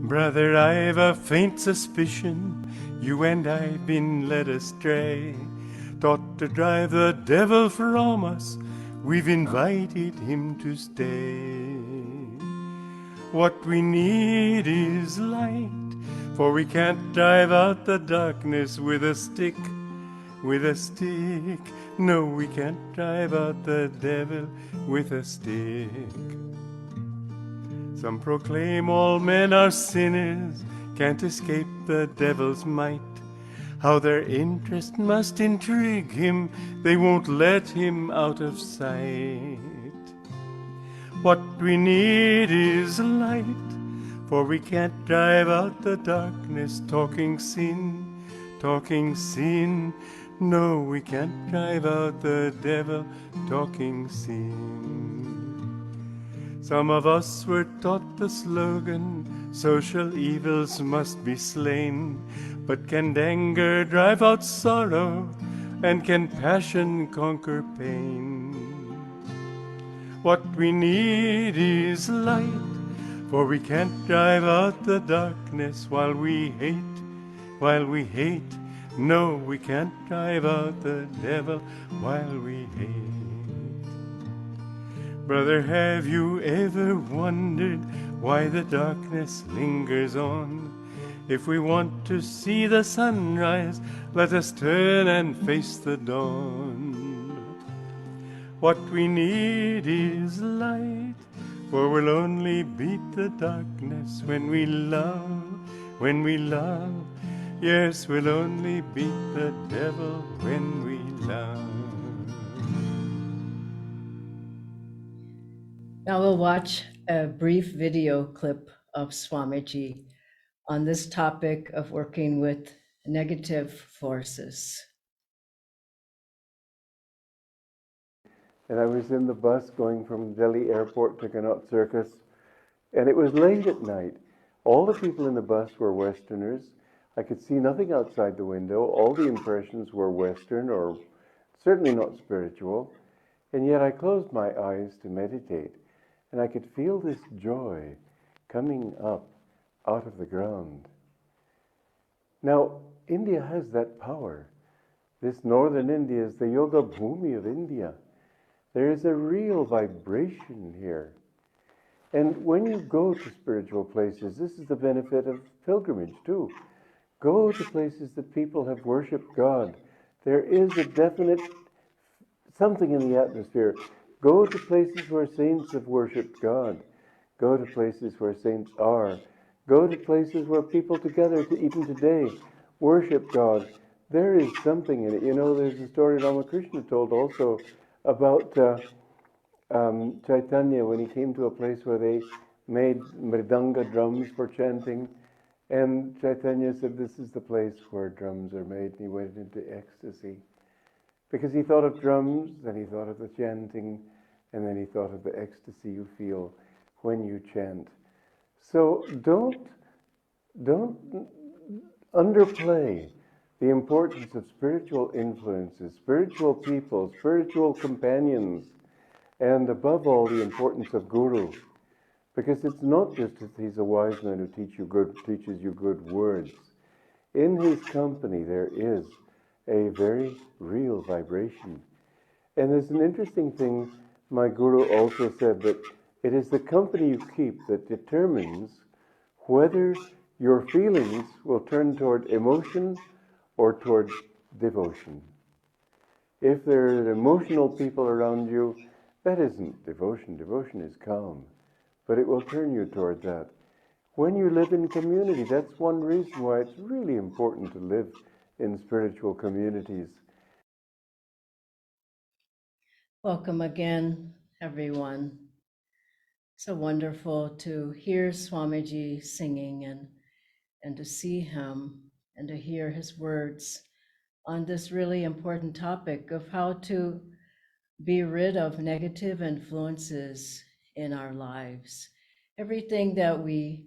Brother, I've a faint suspicion you and I've been led astray, taught to drive the devil from us. We've invited him to stay. What we need is light, for we can't drive out the darkness with a stick, with a stick. No, we can't drive out the devil with a stick. Some proclaim all men are sinners, can't escape the devil's might. How their interest must intrigue him, they won't let him out of sight. What we need is light, for we can't drive out the darkness, talking sin, talking sin. No, we can't drive out the devil, talking sin. Some of us were taught the slogan, social evils must be slain. But can anger drive out sorrow, and can passion conquer pain? What we need is light, for we can't drive out the darkness while we hate, while we hate. No, we can't drive out the devil while we hate. Brother, have you ever wondered why the darkness lingers on? If we want to see the sunrise, let us turn and face the dawn. What we need is light, for we'll only beat the darkness when we love, when we love. Yes, we'll only beat the devil when we love. Now we'll watch a brief video clip of Swamiji on this topic of working with negative forces. And I was in the bus going from Delhi airport to Connaught Circus, and it was late at night. All the people in the bus were Westerners. I could see nothing outside the window. All the impressions were Western, or certainly not spiritual. And yet I closed my eyes to meditate, and I could feel this joy coming up out of the ground. Now, India has that power. This northern India is the Yoga Bhumi of India. There is a real vibration here. And when you go to spiritual places, this is the benefit of pilgrimage too. Go to places that people have worshipped God. There is a definite something in the atmosphere. Go to places where saints have worshipped God. Go to places where saints are. Go to places where people together, even today, worship God. There is something in it. You know, there's a story Ramakrishna told also about Chaitanya when he came to a place where they made mridanga drums for chanting. And Chaitanya said, this is the place where drums are made. And he went into ecstasy. Because he thought of drums, then he thought of the chanting, and then he thought of the ecstasy you feel when you chant. So don't underplay the importance of spiritual influences, spiritual people, spiritual companions, and above all, the importance of Guru. Because it's not just that he's a wise man who teaches you good words. In his company, there is a very real vibration. And there's an interesting thing my Guru also said, that it is the company you keep that determines whether your feelings will turn toward emotion or toward devotion. If there are emotional people around you, that isn't devotion. Devotion is calm, but it will turn you toward that. When you live in community, that's one reason why it's really important to live in spiritual communities. Welcome again, everyone. So wonderful to hear Swamiji singing and to see him and to hear his words on this really important topic of how to be rid of negative influences in our lives. Everything that we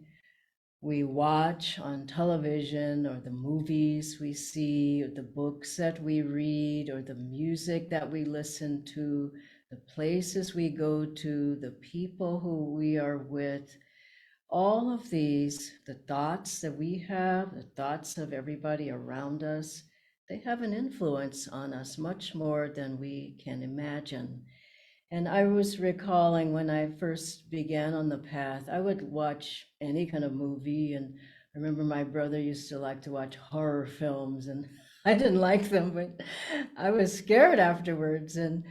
watch on television, or the movies we see, or the books that we read, or the music that we listen to, the places we go to, the people who we are with, all of these, the thoughts that we have, the thoughts of everybody around us, they have an influence on us much more than we can imagine. And I was recalling when I first began on the path, I would watch any kind of movie. And I remember my brother used to like to watch horror films, and I didn't like them, but I was scared afterwards. And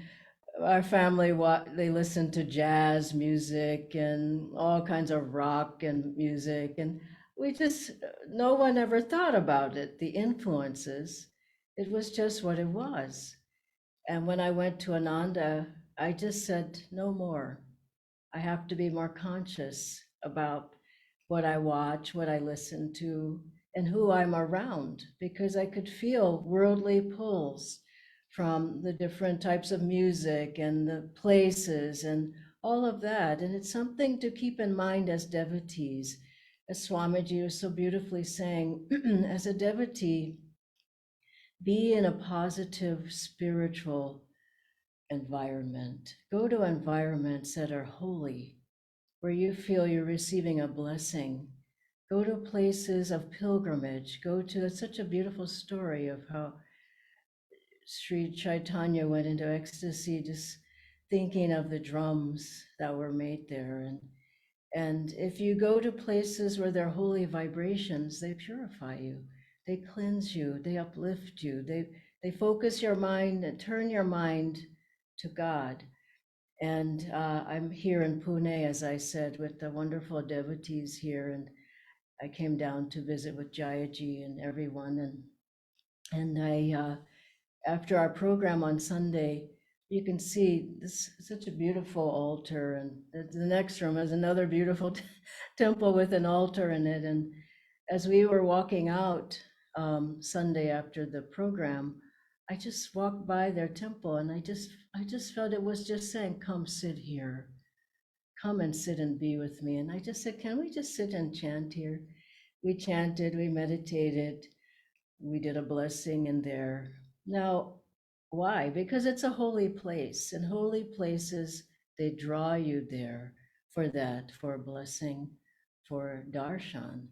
our family, they listened to jazz music and all kinds of rock and music. And we just, no one ever thought about it, the influences. It was just what it was. And when I went to Ananda, I just said, no more. I have to be more conscious about what I watch, what I listen to, and who I'm around, because I could feel worldly pulls from the different types of music and the places and all of that. And it's something to keep in mind as devotees. As Swamiji was so beautifully saying, as a devotee, be in a positive spiritual environment. Go to environments that are holy, where you feel you're receiving a blessing. Go to places of pilgrimage. It's such a beautiful story of how Sri Chaitanya went into ecstasy just thinking of the drums that were made there. And if you go to places where there are holy vibrations, they purify you, they cleanse you, they uplift you, they focus your mind and turn your mind to God. And I'm here in Pune, as I said, with the wonderful devotees here. And I came down to visit with Jayaji and everyone. And after our program on Sunday, you can see this such a beautiful altar. And the next room is another beautiful temple with an altar in it. And as we were walking out Sunday after the program, I just walked by their temple, and I just felt it was just saying, come sit here, come and sit and be with me. And I just said, can we just sit and chant here? We chanted, we meditated, we did a blessing in there. Now, why? Because it's a holy place, and holy places, they draw you there for that, for blessing, for darshan.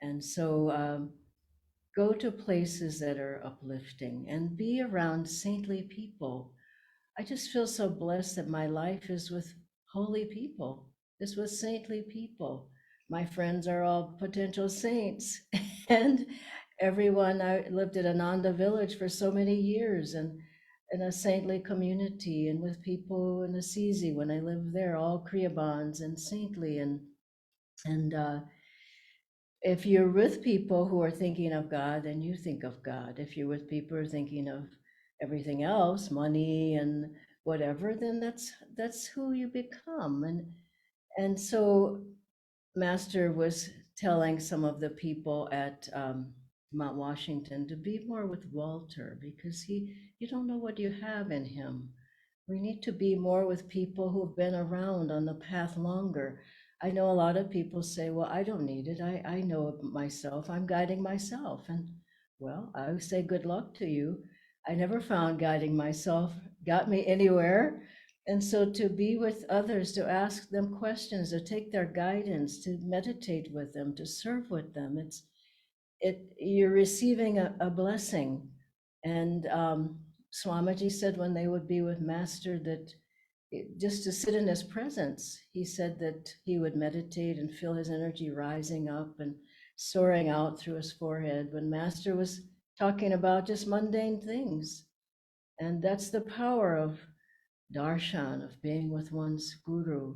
And so go to places that are uplifting and be around saintly people. I just feel so blessed that my life is with holy people, is with saintly people. My friends are all potential saints. And everyone, I lived at Ananda Village for so many years, and in a saintly community, and with people in Assisi when I lived there, all Kriyabans and saintly. And if you're with people who are thinking of God, then you think of God. If you're with people who are thinking of everything else, money and whatever, then that's who you become. And so Master was telling some of the people at Mount Washington to be more with Walter, because you don't know what you have in him. We need to be more with people who've been around on the path longer. I know a lot of people say, well, I don't need it. I know myself. I'm guiding myself. And well, I would say good luck to you. I never found guiding myself got me anywhere. And so to be with others, to ask them questions, to take their guidance, to meditate with them, to serve with them, you're receiving a blessing. And Swamiji said when they would be with Master that just to sit in his presence, he said that he would meditate and feel his energy rising up and soaring out through his forehead when Master was talking about just mundane things. And that's the power of darshan, of being with one's guru.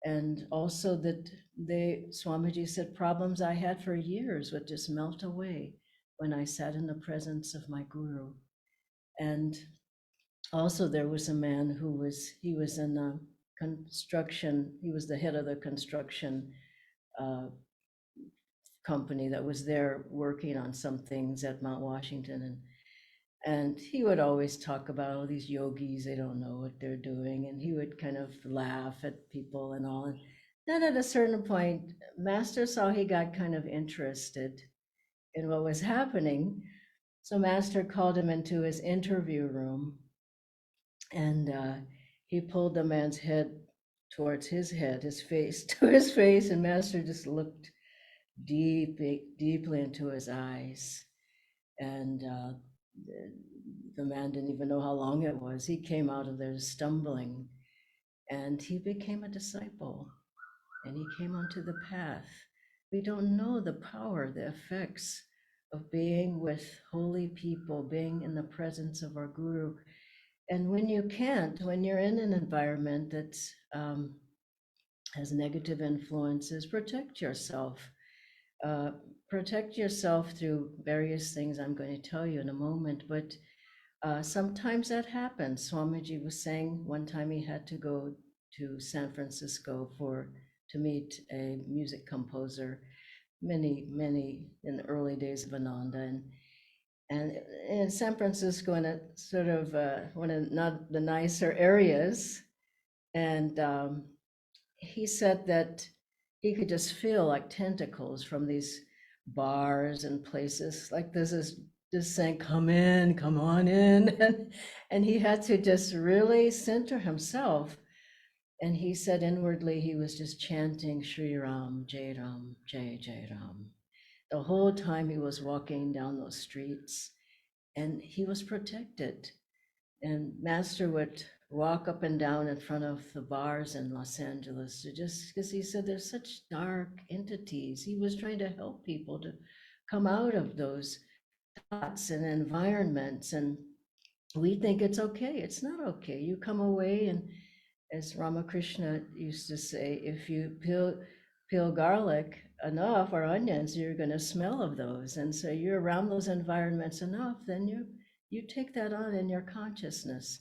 And also that Swamiji said, problems I had for years would just melt away when I sat in the presence of my guru. And also there was a man he was in a construction, he was the head of the construction company that was there working on some things at Mount Washington. And he would always talk about all these yogis, they don't know what they're doing. And he would kind of laugh at people and all. And then at a certain point, Master saw he got kind of interested in what was happening. So Master called him into his interview room, and he pulled the man's head towards his head, his face, to his face, and Master just looked deeply into his eyes. And the man didn't even know how long it was. He came out of there stumbling, and he became a disciple, and he came onto the path. We don't know the power, the effects of being with holy people, being in the presence of our Guru. And when you can't, when you're in an environment that has negative influences, protect yourself. Protect yourself through various things I'm going to tell you in a moment, but sometimes that happens. Swamiji was saying one time he had to go to San Francisco to meet a music composer, many in the early days of Ananda, and in San Francisco, in a sort of one of not the nicer areas, and he said that he could just feel like tentacles from these bars and places like this is just saying, come in, come on in. And he had to just really center himself. And he said inwardly, he was just chanting Sri Ram, Jai Ram, Jai Jai Ram. The whole time he was walking down those streets, and he was protected. And Master would walk up and down in front of the bars in Los Angeles, just because he said there's such dark entities. He was trying to help people to come out of those thoughts and environments. And we think it's okay. It's not okay. You come away, and as Ramakrishna used to say, if you peel garlic enough or onions, you're going to smell of those. And so you're around those environments enough, then you take that on in your consciousness.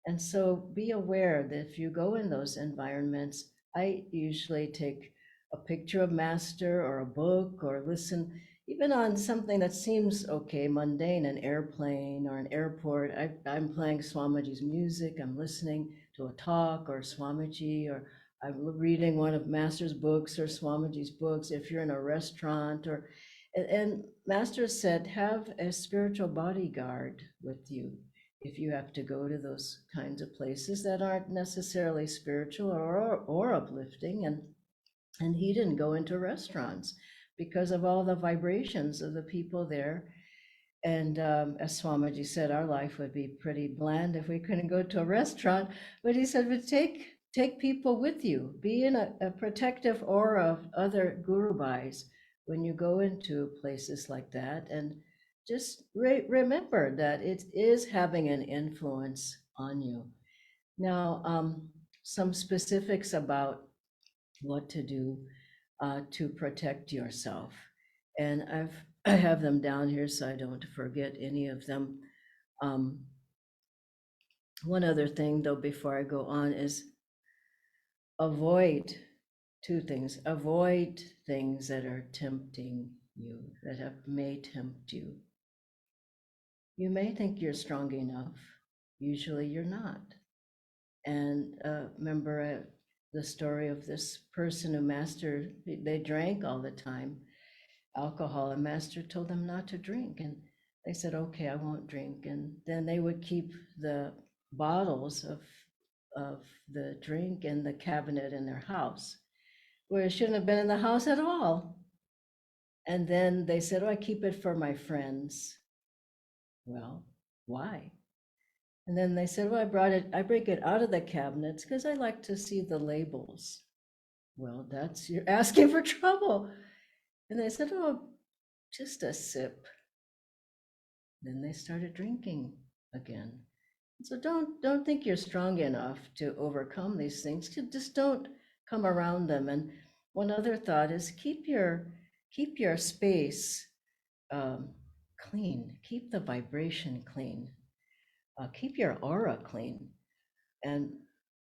And so be aware that if you go in those environments, I usually take a picture of Master or a book, or listen even on something that seems okay, mundane, an airplane or an airport. I'm playing Swamiji's music, I'm listening to a talk or Swamiji, or I'm reading one of Master's books or Swamiji's books. If you're in a restaurant, and Master said, have a spiritual bodyguard with you if you have to go to those kinds of places that aren't necessarily spiritual or uplifting. And he didn't go into restaurants because of all the vibrations of the people there. And as Swamiji said, our life would be pretty bland if we couldn't go to a restaurant. But he said, but take people with you. Be in a protective aura of other Guru Bhais when you go into places like that. And just remember that it is having an influence on you. Now, some specifics about what to do to protect yourself. And I have them down here so I don't forget any of them. One other thing though, before I go on, is avoid two things. Avoid things that are tempting you, that may tempt you. You may think you're strong enough. Usually you're not. And remember the story of this person who Master, they drank all the time, alcohol, and Master told them not to drink. And they said, okay, I won't drink. And then they would keep the bottles of the drink in the cabinet in their house, where it shouldn't have been in the house at all. And then they said, oh, I keep it for my friends. Well, why? And then they said, well, I break it out of the cabinets because I like to see the labels. Well, you're asking for trouble. And they said, oh, just a sip. Then they started drinking again. So don't think you're strong enough to overcome these things. Just don't come around them. And one other thought is keep your space clean. Keep the vibration clean. Keep your aura clean.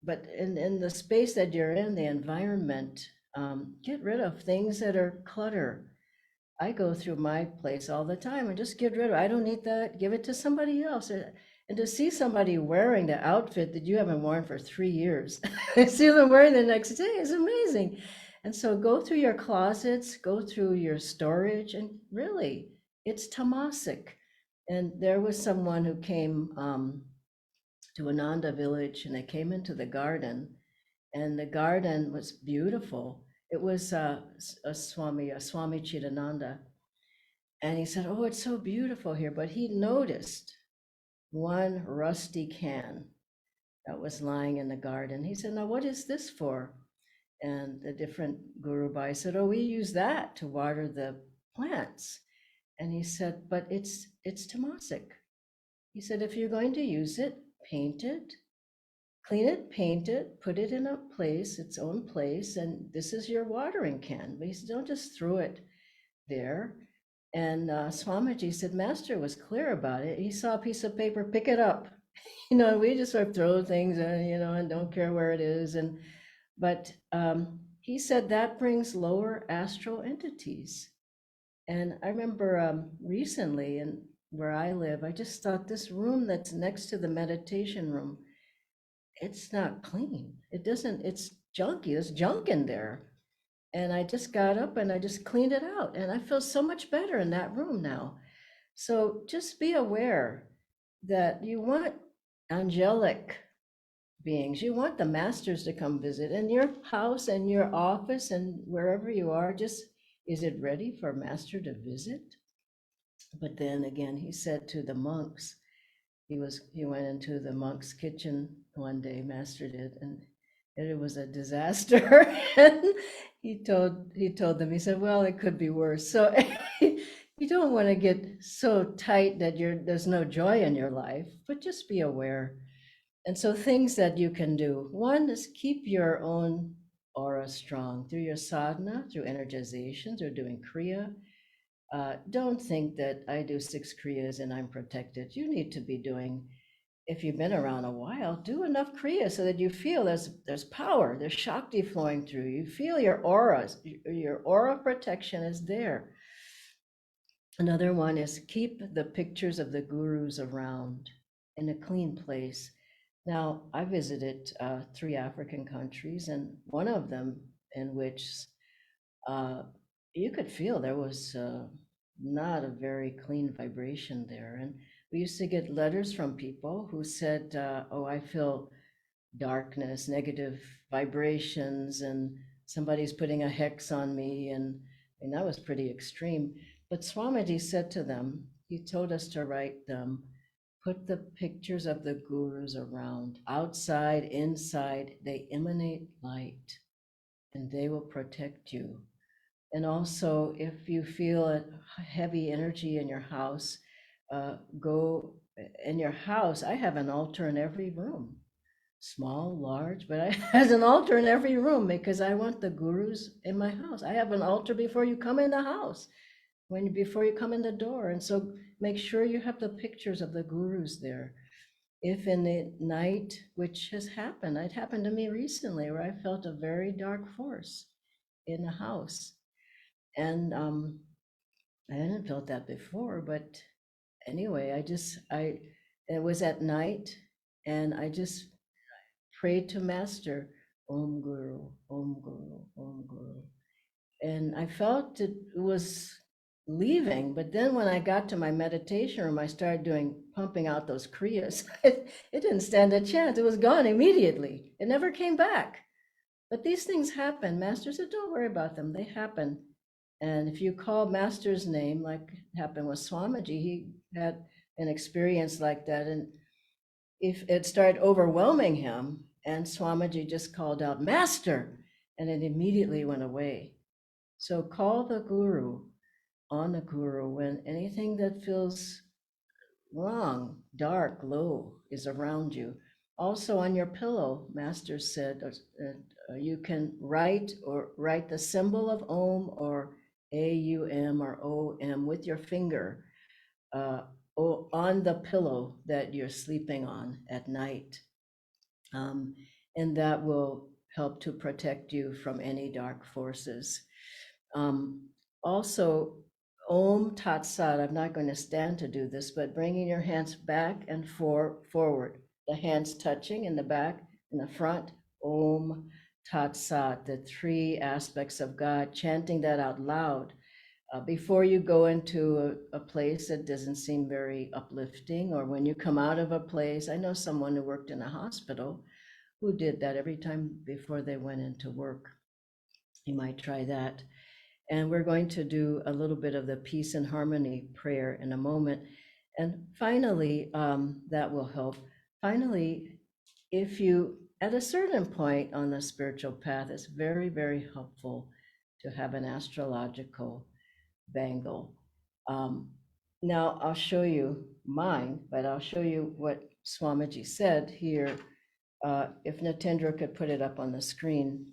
But in the space that you're in, the environment, get rid of things that are clutter. I go through my place all the time and just get rid of, I don't need that, give it to somebody else. And to see somebody wearing the outfit that you haven't worn for 3 years, see them wearing the next day is amazing. And so go through your closets, go through your storage, and really, it's tamasic. And there was someone who came to Ananda village, and they came into the garden, and the garden was beautiful. It was a Swami Chidananda. And he said, "Oh, it's so beautiful here." But he noticed one rusty can that was lying in the garden. He said, "Now, what is this for?" And the different Guru Bhai said, "Oh, we use that to water the plants." And he said, "But it's tamasic." He said, "If you're going to use it, paint it, clean it, paint it, put it in a place, its own place, and this is your watering can." But he said, "Don't just throw it there." And Swamiji said, Master was clear about it. He saw a piece of paper, pick it up. We just sort of throw things, and don't care where it is. But he said that brings lower astral entities. And I remember recently, and where I live, I just thought this room that's next to the meditation room, it's not clean. It's junky. There's junk in there. And I just got up and I just cleaned it out. And I feel so much better in that room now. So just be aware that you want angelic beings. You want the masters to come visit in your house and your office and wherever you are. Just, is it ready for master to visit? But then again, he said to the monks, he went into the monks' kitchen one day, master did, and it was a disaster. And he told them, he said, "Well, it could be worse." So you don't want to get so tight that there's no joy in your life, but just be aware. And so things that you can do. One is keep your own aura strong through your sadhana, through energization, through doing kriya. Don't think that I do 6 kriyas and I'm protected. You need to be doing, if you've been around a while, do enough kriya so that you feel there's power, there's shakti flowing through. You feel your auras, your aura protection is there. Another one is keep the pictures of the gurus around in a clean place. Now, I visited 3 African countries, and one of them in which you could feel there was not a very clean vibration there. And we used to get letters from people who said, "Oh, I feel darkness, negative vibrations, and somebody's putting a hex on me." And that was pretty extreme. But Swamiji said to them, he told us to write them, put the pictures of the gurus around, outside, inside, they emanate light and they will protect you. And also, if you feel a heavy energy in your house, go in your house. I have an altar in every room, small, large, but I have an altar in every room because I want the gurus in my house. I have an altar before you come in the house, before you come in the door. And so make sure you have the pictures of the gurus there. If in the night, which has happened, it happened to me recently where I felt a very dark force in the house. And I hadn't felt that before, but anyway, it was at night and I just prayed to Master, Om Guru, Om Guru, Om Guru. And I felt it was leaving, but then when I got to my meditation room, I started pumping out those kriyas. It didn't stand a chance. It was gone immediately. It never came back. But these things happen. Master said, don't worry about them. They happen. And if you call Master's name, like happened with Swamiji, he had an experience like that. And if it started overwhelming him, and Swamiji just called out, Master, and it immediately went away. So call the Guru on the Guru when anything that feels wrong, dark, low is around you. Also on your pillow, Master said, you can write the symbol of Om or AUM or OM with your finger on the pillow that you're sleeping on at night. And that will help to protect you from any dark forces. Also, Om Tat Sat, I'm not going to stand to do this, but bringing your hands back and forward, the hands touching in the back, in the front, Om Tat Sat, the 3 aspects of God, chanting that out loud. Before you go into a place that doesn't seem very uplifting, or when you come out of a place. I know someone who worked in a hospital who did that every time before they went into work. You might try that. And we're going to do a little bit of the peace and harmony prayer in a moment. And finally, that will help. Finally, if you, at a certain point on the spiritual path, it's very, very helpful to have an astrological bangle. Now I'll show you mine, but I'll show you what Swamiji said here. If Natendra could put it up on the screen.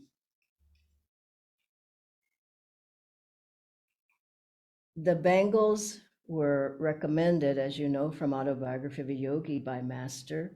The bangles were recommended, as you know, from Autobiography of a Yogi by Master,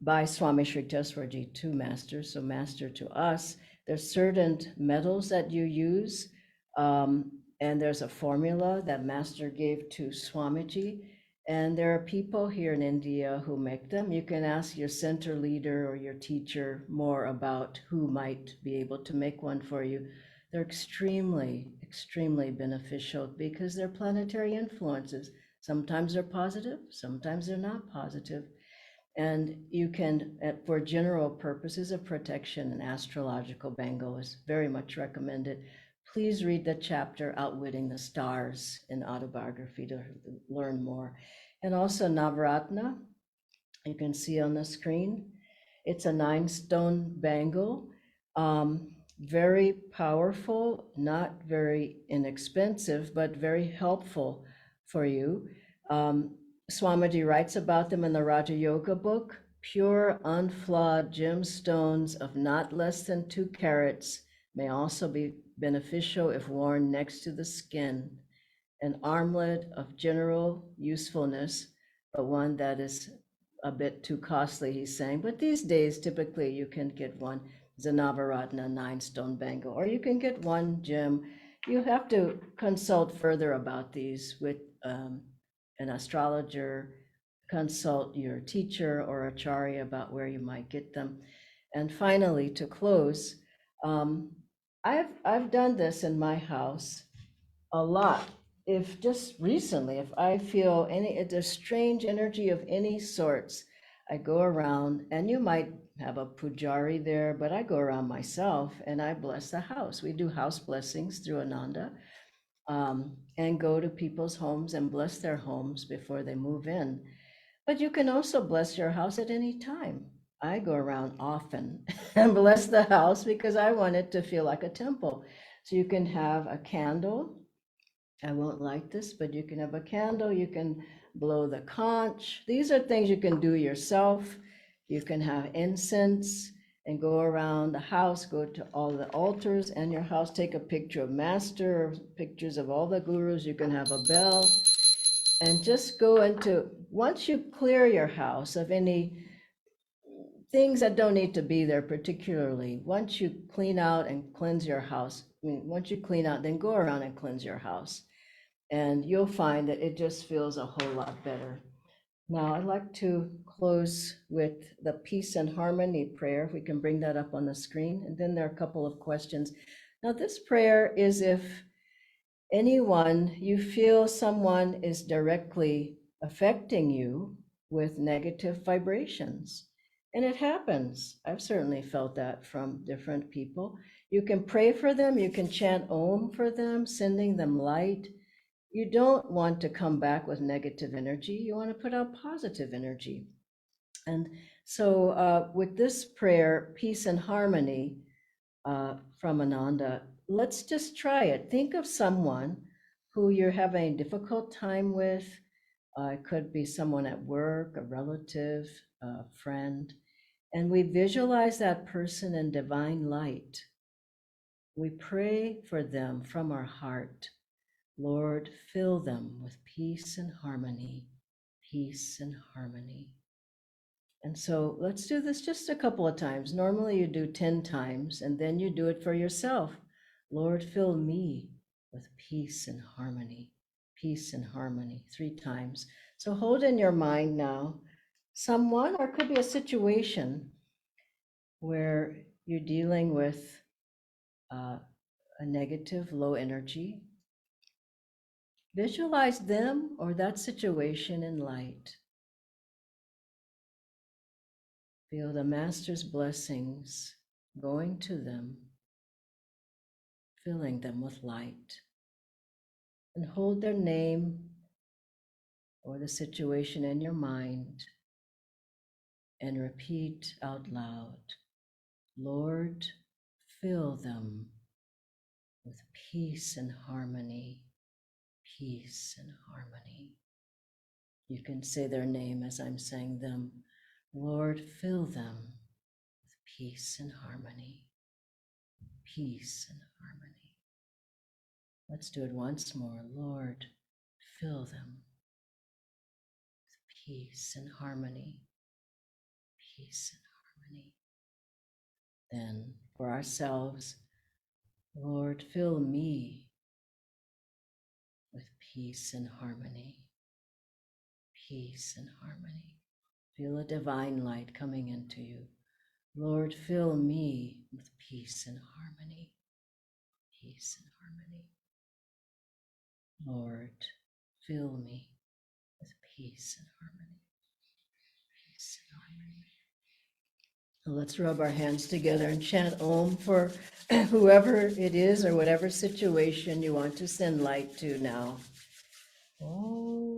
by Swami Sri Yukteswarji to Master, so Master to us. There's certain metals that you use, and there's a formula that Master gave to Swamiji, and there are people here in India who make them. You can ask your center leader or your teacher more about who might be able to make one for you. They're extremely, extremely beneficial because they're planetary influences. Sometimes they're positive, sometimes they're not positive. And you can, for general purposes of protection, an astrological bangle is very much recommended. Please read the chapter Outwitting the Stars in Autobiography to learn more. And also Navaratna, you can see on the screen. It's a 9-stone bangle. Very powerful, not very inexpensive, but very helpful for you. Swamiji writes about them in the Raja Yoga book. Pure, unflawed gemstones of not less than 2 carats may also be beneficial if worn next to the skin. An armlet of general usefulness, but one that is a bit too costly, he's saying. But these days, typically, you can get one. The Navaratna 9-stone bangle, or you can get one gem. You have to consult further about these with an astrologer, consult your teacher or acharya about where you might get them. And finally, to close, I've done this in my house a lot. If just recently, if I feel a strange energy of any sorts, I go around, and you might have a pujari there, but I go around myself and I bless the house. We do house blessings through Ananda, and go to people's homes and bless their homes before they move in. But you can also bless your house at any time. I go around often and bless the house because I want it to feel like a temple. So you can have a candle. I won't light this, but you can have a candle. You can blow the conch. These are things you can do yourself. You can have incense and go around the house, go to all the altars and your house, take a picture of Master, pictures of all the gurus. You can have a bell, and just go into, once you clear your house of any things that don't need to be there, particularly once you clean out and cleanse your house, once you clean out, then go around and cleanse your house. And you'll find that it just feels a whole lot better. Now, I'd like to close with the peace and harmony prayer, if we can bring that up on the screen. And then there are a couple of questions. Now, this prayer is if you feel someone is directly affecting you with negative vibrations. And it happens. I've certainly felt that from different people. You can pray for them. You can chant Om for them, sending them light. You don't want to come back with negative energy. You want to put out positive energy. And so with this prayer, peace and harmony from Ananda, let's just try it. Think of someone who you're having a difficult time with. It could be someone at work, a relative, a friend. And we visualize that person in divine light. We pray for them from our heart. Lord, fill them with peace and harmony, peace and harmony. And so let's do this just a couple of times. Normally you do 10 times, and then you do it for yourself. Lord, fill me with peace and harmony, 3 times. So hold in your mind now someone, or it could be a situation where you're dealing with a negative, low energy. Visualize them or that situation in light. Feel the Master's blessings going to them, filling them with light. And hold their name or the situation in your mind and repeat out loud, Lord, fill them with peace and harmony, peace and harmony. You can say their name as I'm saying them. Lord, fill them with peace and harmony, peace and harmony. Let's do it once more. Lord, fill them with peace and harmony, peace and harmony. Then for ourselves, Lord, fill me with peace and harmony, peace and harmony. Feel a divine light coming into you. Lord, fill me with peace and harmony, peace and harmony. Lord, fill me with peace and harmony, peace and harmony. Let's rub our hands together and chant Om for whoever it is or whatever situation you want to send light to now. Om.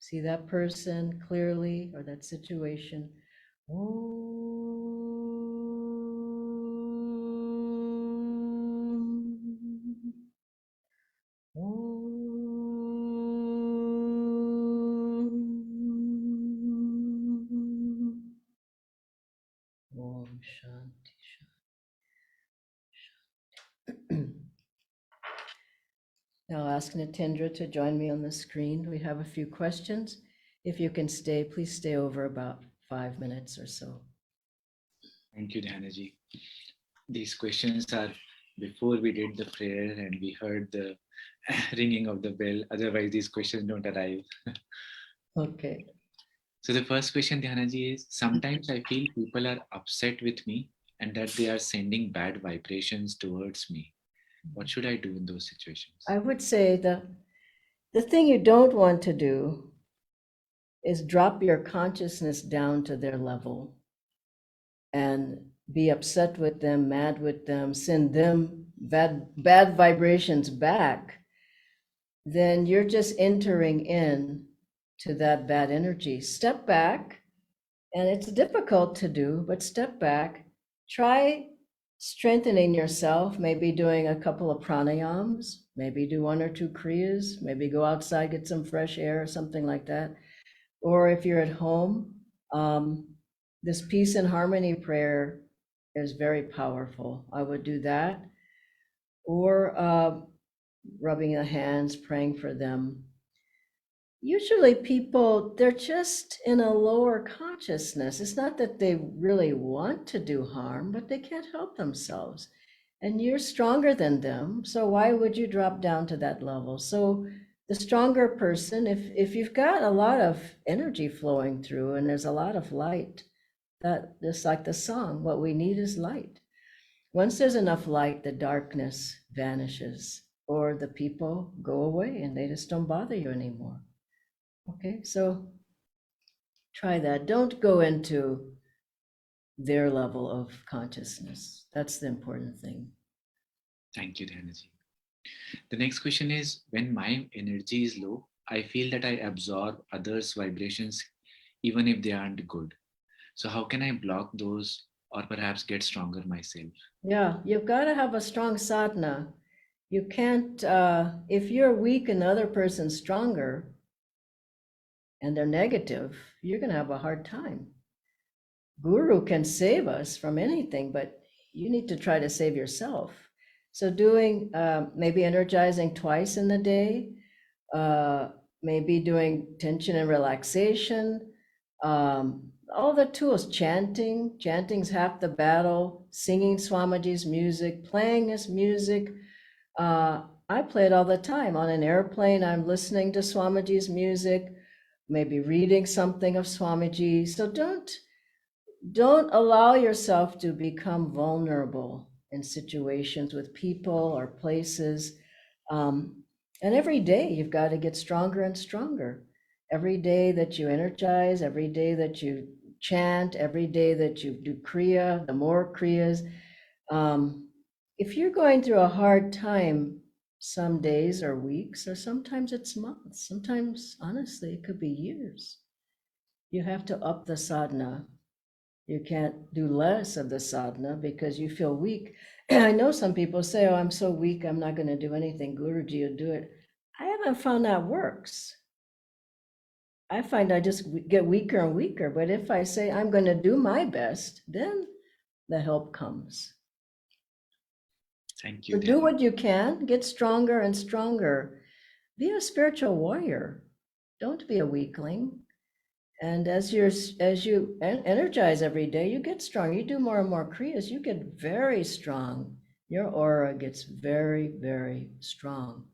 See that person clearly or that situation. Om Shanti Shanti. Now ask Nitendra to join me on the screen. We have a few questions. If you can stay, please stay over about 5 minutes or so. Thank you, Dhyanaji. These questions are before we did the prayer and we heard the ringing of the bell. Otherwise, these questions don't arrive. Okay. So the first question, Dhyanaji, is sometimes I feel people are upset with me and that they are sending bad vibrations towards me. What should I do in those situations? I would say the thing you don't want to do is drop your consciousness down to their level and be upset with them, mad with them, send them bad vibrations back. Then you're just entering in to that bad energy. Step back, and it's difficult to do, but step back, try strengthening yourself, maybe doing a couple of pranayams, maybe do 1 or 2 kriyas, maybe go outside, get some fresh air or something like that. Or if you're at home, this peace and harmony prayer is very powerful. I would do that. Or rubbing the hands, praying for them. Usually people, they're just in a lower consciousness. It's not that they really want to do harm, but they can't help themselves. And you're stronger than them, so why would you drop down to that level? So the stronger person, if you've got a lot of energy flowing through and there's a lot of light, that just like the song, what we need is light. Once there's enough light, the darkness vanishes, or the people go away and they just don't bother you anymore. Okay, so try that. Don't go into their level of consciousness. That's the important thing. Thank you, Dhyanaji. The next question is, when my energy is low, I feel that I absorb others' vibrations even if they aren't good. So how can I block those or perhaps get stronger myself? Yeah, you've got to have a strong sadhana. You can't, if you're weak and the other person's stronger and they're negative, you're going to have a hard time. Guru can save us from anything, but you need to try to save yourself. So doing, maybe energizing twice in the day, maybe doing tension and relaxation, all the tools, chanting's half the battle, singing Swamiji's music, playing his music. I play it all the time. On an airplane, I'm listening to Swamiji's music, maybe reading something of Swamiji. So don't allow yourself to become vulnerable in situations with people or places. And every day you've got to get stronger and stronger. Every day that you energize, every day that you chant, every day that you do Kriya, the more Kriyas. If you're going through a hard time, some days or weeks, or sometimes it's months, sometimes, honestly, it could be years. You have to up the sadhana. You can't do less of the sadhana because you feel weak. I know some people say, oh, I'm so weak, I'm not going to do anything. Guruji will do it. I haven't found that works. I find I just get weaker and weaker. But if I say I'm going to do my best, then the help comes. Thank So you. do what you can, get stronger and stronger. Be a spiritual warrior. Don't be a weakling. And as you energize every day, you get strong. You do more and more kriyas, you get very strong. Your aura gets very, very strong.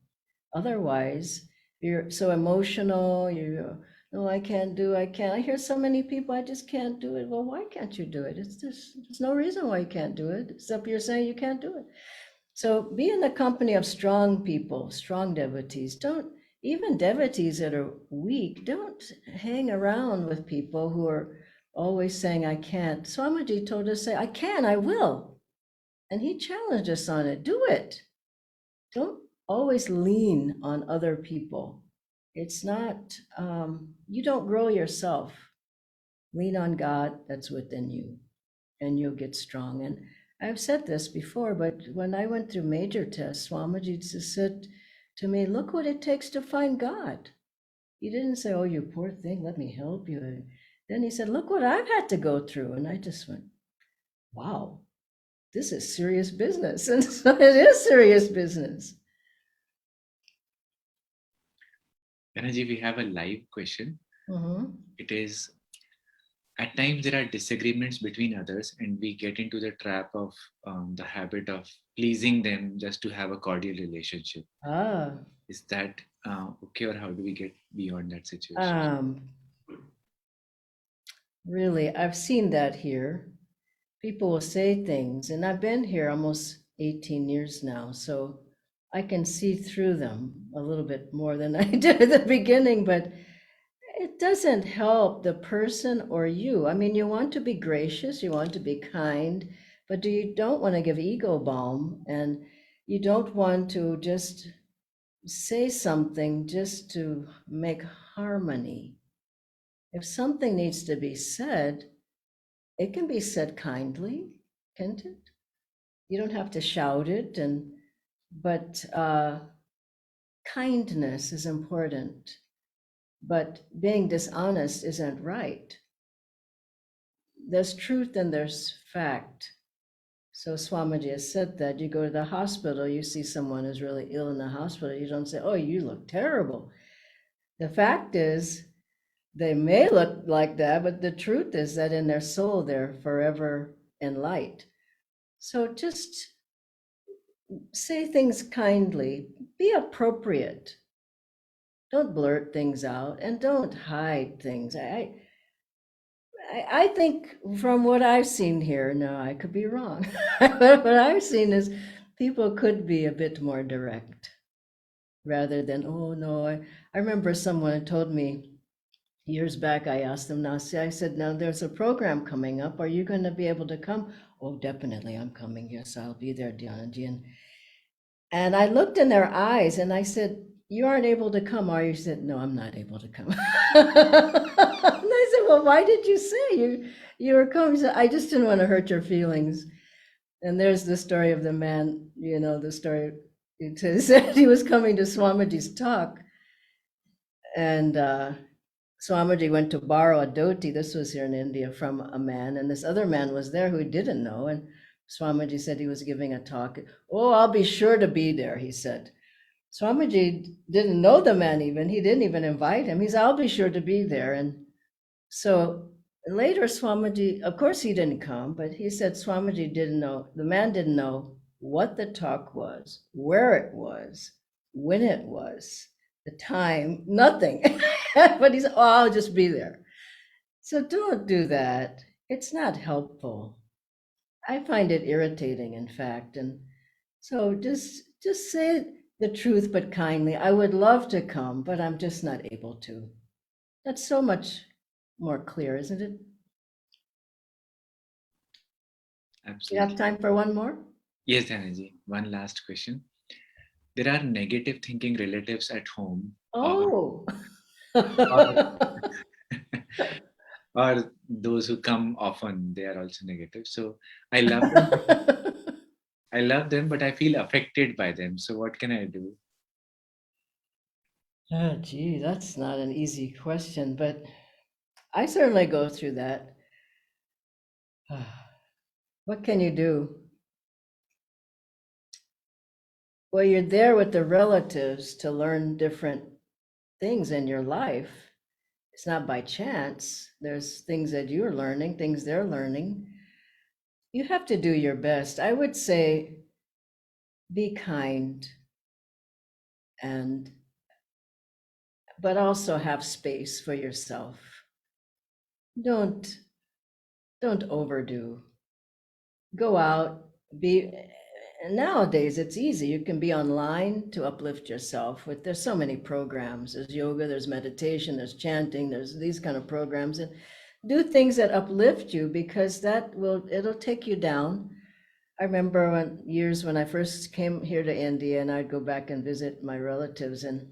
Otherwise, you're so emotional. You no, I can't do. I can't. I hear so many people. I just can't do it. Well, why can't you do it? It's just there's no reason why you can't do it, except you're saying you can't do it. So be in the company of strong people, strong devotees. Don't, even devotees that are weak, don't hang around with people who are always saying, I can't. Swamiji told us, say, I can, I will. And he challenged us on it. Do it. Don't always lean on other people. It's not, you don't grow yourself. Lean on God that's within you, and you'll get strong. And I've said this before, but when I went through major tests, Swamiji just said to me, look what it takes to find God. He didn't say, oh, you poor thing, let me help you. Then he said, look what I've had to go through. And I just went, wow, this is serious business. And so it is serious business. Energy, we have a live question. Mm-hmm. It is, at times there are disagreements between others and we get into the trap of the habit of pleasing them just to have a cordial relationship. Is that okay, or how do we get beyond that situation? Really, I've seen that here. People will say things, and I've been here almost 18 years now, so I can see through them a little bit more than I did at the beginning, but it doesn't help the person or you. I mean, you want to be gracious, you want to be kind, but you don't want to give ego balm, and you don't want to just say something just to make harmony. If something needs to be said, it can be said kindly, can't it? You don't have to shout it, but kindness is important. But being dishonest isn't right. There's truth and there's fact. So Swamiji has said that you go to the hospital, you see someone who's really ill in the hospital, you don't say, oh, you look terrible. The fact is, they may look like that, but the truth is that in their soul, they're forever in light. So just say things kindly, be appropriate. Don't blurt things out and don't hide things. I think from what I've seen here, no, I could be wrong. What I've seen is people could be a bit more direct rather than, oh no, I remember someone told me years back, I asked them, now, see, I said, now there's a program coming up. Are you going to be able to come? Oh, definitely, I'm coming. Yes, I'll be there, Dhyananji. And I looked in their eyes and I said, you aren't able to come, are you? She said, no, I'm not able to come. And I said, well, why did you say you were coming? She said, I just didn't want to hurt your feelings. And there's the story of the man, the story. It said he was coming to Swamiji's talk. And Swamiji went to borrow a dhoti, this was here in India, from a man, and this other man was there who didn't know, and Swamiji said he was giving a talk. Oh, I'll be sure to be there, he said. Swamiji didn't know the man even, he didn't even invite him. He said, I'll be sure to be there. And so later Swamiji, of course he didn't come, but he said Swamiji didn't know, the man didn't know what the talk was, where it was, when it was, the time, nothing. But he said, oh, I'll just be there. So don't do that. It's not helpful. I find it irritating, in fact. And so just say, the truth, but kindly. I would love to come, but I'm just not able to. That's so much more clear, isn't it? You have Absolutely. time for one more? Yes, Dhanaji. One last question. There are negative thinking relatives at home, Oh. or or those who come often, they are also negative. So I love them. I love them, but I feel affected by them. So what can I do? Oh, gee, that's not an easy question, but I certainly go through that. What can you do? Well, you're there with the relatives to learn different things in your life. It's not by chance. There's things that you're learning, things they're learning. You have to do your best. I would say be kind and but also have space for yourself. Don't don't overdo. Go out, be nowadays it's easy. You can be online to uplift yourself with there's so many programs. There's yoga, there's meditation, there's chanting, there's these kind of programs, and do things that uplift you because it'll take you down. I remember when I first came here to India and I'd go back and visit my relatives and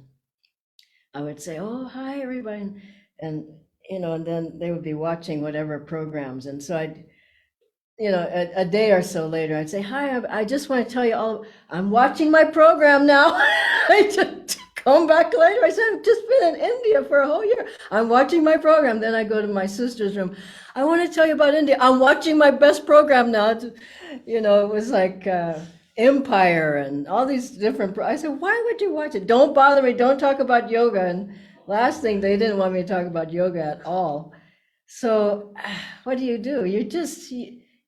I would say, "Oh, hi everybody," and and then they would be watching whatever programs, and so a day or so later, I'd say, "Hi, I just want to tell you all, I'm watching my program now." I just come back later. I said, "I've just been in India for a whole year. I'm watching my program." Then I go to my sister's room. "I want to tell you about India. I'm watching my best program now." It was like Empire and all these different. I said, "Why would you watch it? Don't bother me. Don't talk about yoga." And last thing, they didn't want me to talk about yoga at all. So, what do?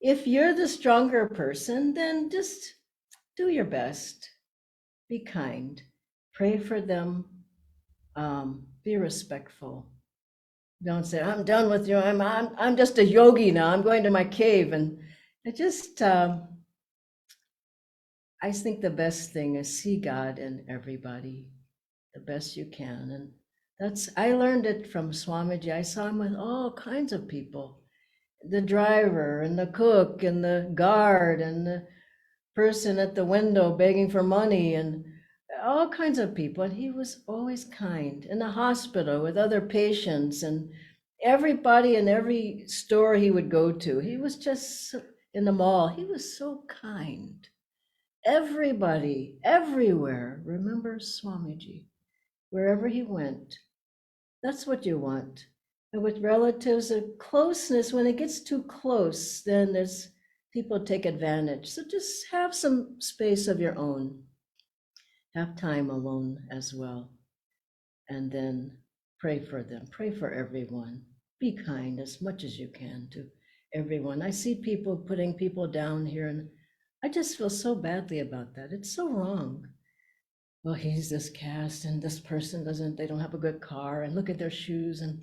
If you're the stronger person, then just do your best. Be kind. Pray for them. Be respectful. Don't say, "I'm done with you. I'm just a yogi now. I'm going to my cave." And I just, I think the best thing is see God in everybody the best you can. And I learned it from Swamiji. I saw him with all kinds of people, the driver and the cook and the guard and the person at the window begging for money and all kinds of people. And he was always kind in the hospital with other patients and everybody in every store he would go to. He was just in the mall. He was so kind. Everybody, everywhere, remembers Swamiji, wherever he went. That's what you want. And with relatives, a closeness, when it gets too close, then there's people take advantage. So just have some space of your own. Have time alone as well. And then pray for them. Pray for everyone. Be kind as much as you can to everyone. I see people putting people down here, and I just feel so badly about that. It's so wrong. Well, he's this caste and this person they don't have a good car, and look at their shoes. And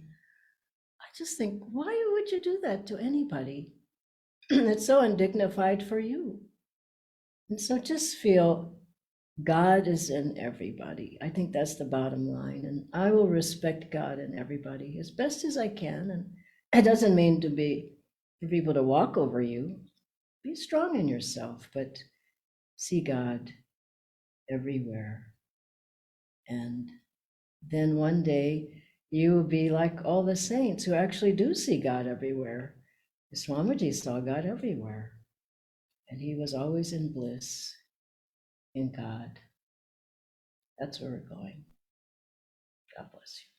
I just think, why would you do that to anybody? It's so undignified for you. And so just feel God is in everybody. I think that's the bottom line. And I will respect God in everybody as best as I can. And it doesn't mean for people to walk over you. Be strong in yourself, but see God everywhere. And then one day you will be like all the saints who actually do see God everywhere. Swamiji saw God everywhere, and he was always in bliss in God. That's where we're going. God bless you.